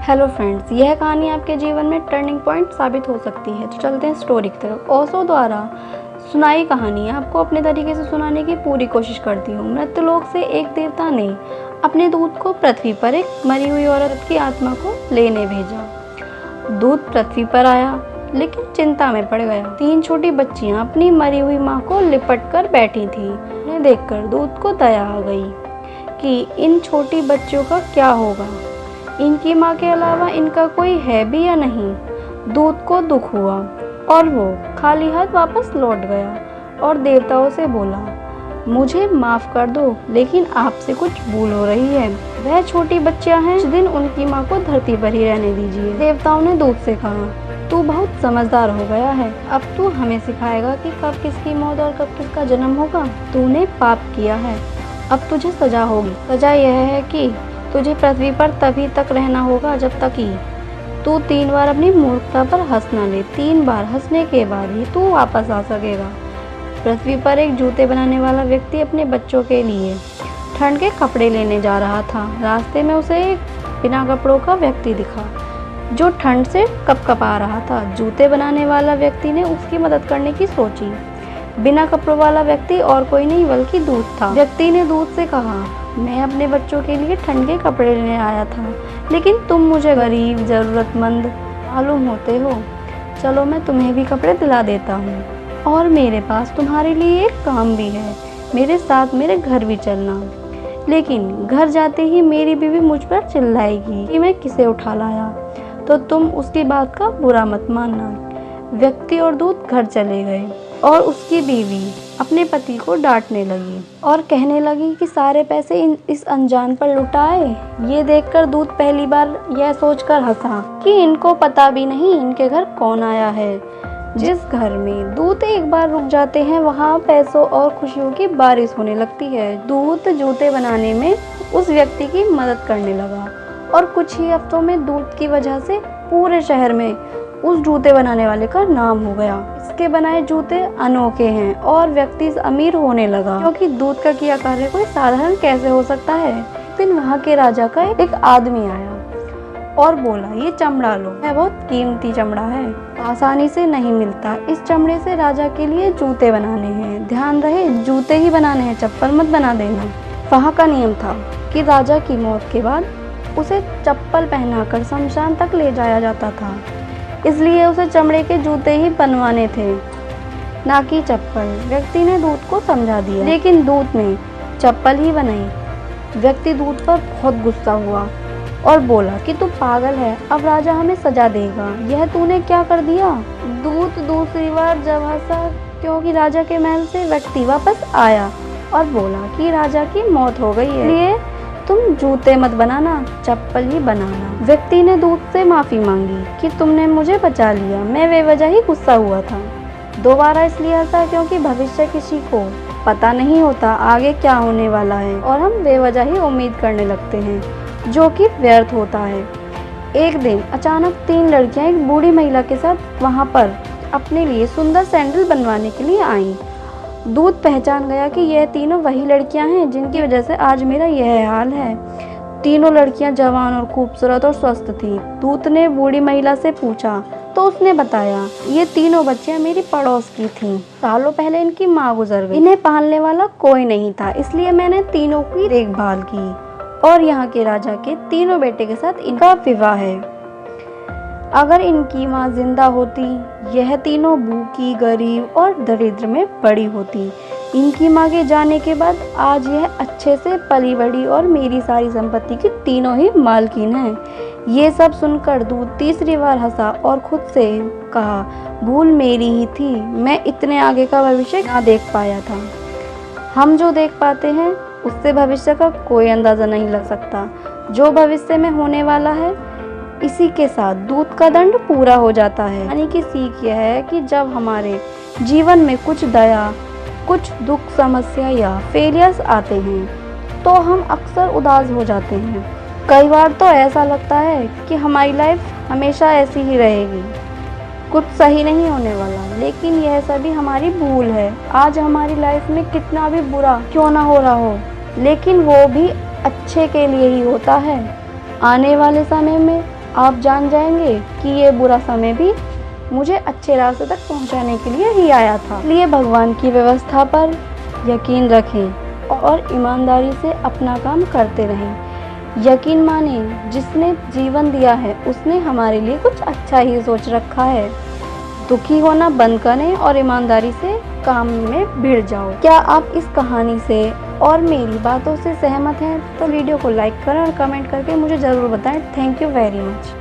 Hello friends, यह कहानी आपके जीवन में टर्निंग पॉइंट साबित हो सकती है। तो चलते हैं स्टोरी की तरफ। ओशो द्वारा सुनाई कहानी आपको अपने तरीके से सुनाने की पूरी कोशिश करती हूँ। मृत्युलोक से एक देवता ने अपने दूत को पृथ्वी पर एक मरी हुई औरत की आत्मा को लेने भेजा। दूत पृथ्वी पर आया लेकिन चिंता में पड़ गया। 3 छोटी बच्चियां अपनी मरी हुई माँ को लिपट कर बैठी थीं। उन्हें देखकर दूत को दया आ गई कि इन छोटी बच्चियों का क्या होगा, इनकी माँ के अलावा इनका कोई है भी या नहीं। दूत को दुख हुआ और वो खाली हाथ वापस लौट गया और देवताओं से बोला, मुझे माफ कर दो, लेकिन आपसे कुछ भूल हो रही है। वह छोटी बच्चियां हैं, कुछ दिन उनकी माँ को धरती पर ही रहने दीजिए। देवताओं ने दूत से कहा, तू बहुत समझदार हो गया है, अब तू हमें सिखाएगा कि कब किसकी मौत और कब किसका जन्म होगा। तूने पाप किया है, अब तुझे सजा होगी। सजा यह है कि तुझे पृथ्वी पर तभी तक रहना होगा जब तक कि तू 3 बार अपनी मूर्खता पर हंस न ले। 3 बार हंसने के बाद ही तू वापस आ सकेगा। पृथ्वी पर एक जूते बनाने वाला व्यक्ति अपने बच्चों के लिए ठंड के कपड़े लेने जा रहा था। रास्ते में उसे एक बिना कपड़ों का व्यक्ति दिखा जो ठंड से कपकपा रहा था। जूते बनाने वाला व्यक्ति ने उसकी मदद करने की सोची। बिना कपड़ों वाला व्यक्ति और कोई नहीं बल्कि दूत था। व्यक्ति ने दूत से कहा, मैं अपने बच्चों के लिए ठंड के कपड़े लेने आया था, लेकिन तुम मुझे गरीब जरूरतमंद मालूम होते हो। चलो मैं तुम्हें भी कपड़े दिला देता हूँ, और मेरे पास तुम्हारे लिए एक काम भी है। मेरे साथ मेरे घर भी चलना। लेकिन घर जाते ही मेरी बीवी मुझ पर चिल्लाएगी कि मैं किसे उठा लाया, तो तुम उसकी बात का बुरा मत मानना। व्यक्ति और दूत घर चले गए और उसकी बीवी अपने पति को डांटने लगी और कहने लगी कि सारे पैसे इस अनजान पर लुटाए। ये देखकर दूत पहली बार यह सोचकर हंसा कि इनको पता भी नहीं इनके घर कौन आया है। जिस घर में दूत एक बार रुक जाते हैं, वहाँ पैसों और खुशियों की बारिश होने लगती है। दूत जूते बनाने में उस व्यक्ति की मदद करने लगा और कुछ ही हफ्तों में दूत की वजह से पूरे शहर में उस जूते बनाने वाले का नाम हो गया। इसके बनाए जूते अनोखे हैं और व्यक्ति अमीर होने लगा, क्योंकि दूत का किया कार्य कोई साधारण कैसे हो सकता है। एक दिन वहाँ के राजा का एक आदमी आया और बोला, ये चमड़ा लो, यह बहुत कीमती चमड़ा है, आसानी से नहीं मिलता। इस चमड़े से राजा के लिए जूते बनाने हैं। ध्यान रहे, जूते ही बनाने हैं, चप्पल मत बना देना। वहाँ का नियम था कि राजा की मौत के बाद उसे चप्पल पहनाकर शमशान तक ले जाया जाता था, इसलिए उसे चमड़े के जूते ही बनवाने थे, ना कि चप्पल। व्यक्ति ने दूत को समझा दिया, लेकिन दूत ने चप्पल ही बनाई। व्यक्ति दूत पर बहुत गुस्सा हुआ और बोला कि तू पागल है, अब राजा हमें सजा देगा, यह तूने क्या कर दिया। दूत दूसरी बार जब हंसा, क्योंकि राजा के महल से व्यक्ति वापस आया और बोला कि राजा की मौत हो गई है, इसलिए तुम जूते मत बनाना, चप्पल ही बनाना। व्यक्ति ने दूत से माफी मांगी कि तुमने मुझे बचा लिया, मैं बेवजह ही गुस्सा हुआ था। दोबारा इसलिए हंसा क्योंकि भविष्य किसी को पता नहीं होता आगे क्या होने वाला है, और हम बेवजह ही उम्मीद करने लगते हैं, जो कि व्यर्थ होता है। एक दिन अचानक 3 लड़कियां एक बूढ़ी महिला के साथ वहां पर अपने लिए सुंदर सैंडल बनवाने के लिए आईं। दूत पहचान गया कि यह तीनों वही लड़कियां हैं जिनकी वजह से आज मेरा यह हाल है। तीनों लड़कियां जवान और खूबसूरत और स्वस्थ थीं। दूत ने बूढ़ी महिला से पूछा तो उसने बताया, ये तीनों बच्चियां मेरी पड़ोस की थीं। सालों पहले इनकी माँ गुजर गई। इन्हें पालने वाला कोई नहीं था, इसलिए मैंने तीनों की देखभाल की, और यहाँ के राजा के तीनों बेटे के साथ इनका विवाह है। अगर इनकी माँ जिंदा होती, यह तीनों भूखी, गरीब और दरिद्र में बड़ी होती। इनकी माँ के जाने के बाद आज यह अच्छे से पली बड़ी और मेरी सारी संपत्ति की तीनों ही मालकिन हैं। ये सब सुनकर दूत तीसरी बार हंसा और खुद से कहा, भूल मेरी ही थी, मैं इतने आगे का भविष्य ना देख पाया था। हम जो देख पाते हैं उससे भविष्य का कोई अंदाजा नहीं लग सकता। जो भविष्य में होने वाला है, इसी के साथ दूत का दंड पूरा हो जाता है। यानी कि सीख यह है कि जब हमारे जीवन में कुछ दया, कुछ दुख, समस्या या फेलियर्स आते हैं, तो हम अक्सर उदास हो जाते हैं। कई बार तो ऐसा लगता है कि हमारी लाइफ हमेशा ऐसी ही रहेगी, कुछ सही नहीं होने वाला, लेकिन यह सभी हमारी भूल है। आज हमारी लाइफ में कितना भी बुरा क्यों ना हो रहा हो, लेकिन वो भी अच्छे के लिए ही होता है। आने वाले समय में आप जान जाएंगे कि ये बुरा समय भी मुझे अच्छे रास्ते तक पहुंचाने के लिए ही आया था। इसलिए भगवान की व्यवस्था पर यकीन रखें और ईमानदारी से अपना काम करते रहें। यकीन माने, जिसने जीवन दिया है उसने हमारे लिए कुछ अच्छा ही सोच रखा है। दुखी होना बंद करें और ईमानदारी से काम में भिड़ जाओ। क्या आप इस कहानी से और मेरी बातों से सहमत हैं? तो वीडियो को लाइक करें और कमेंट करके मुझे ज़रूर बताएं। Thank you very much.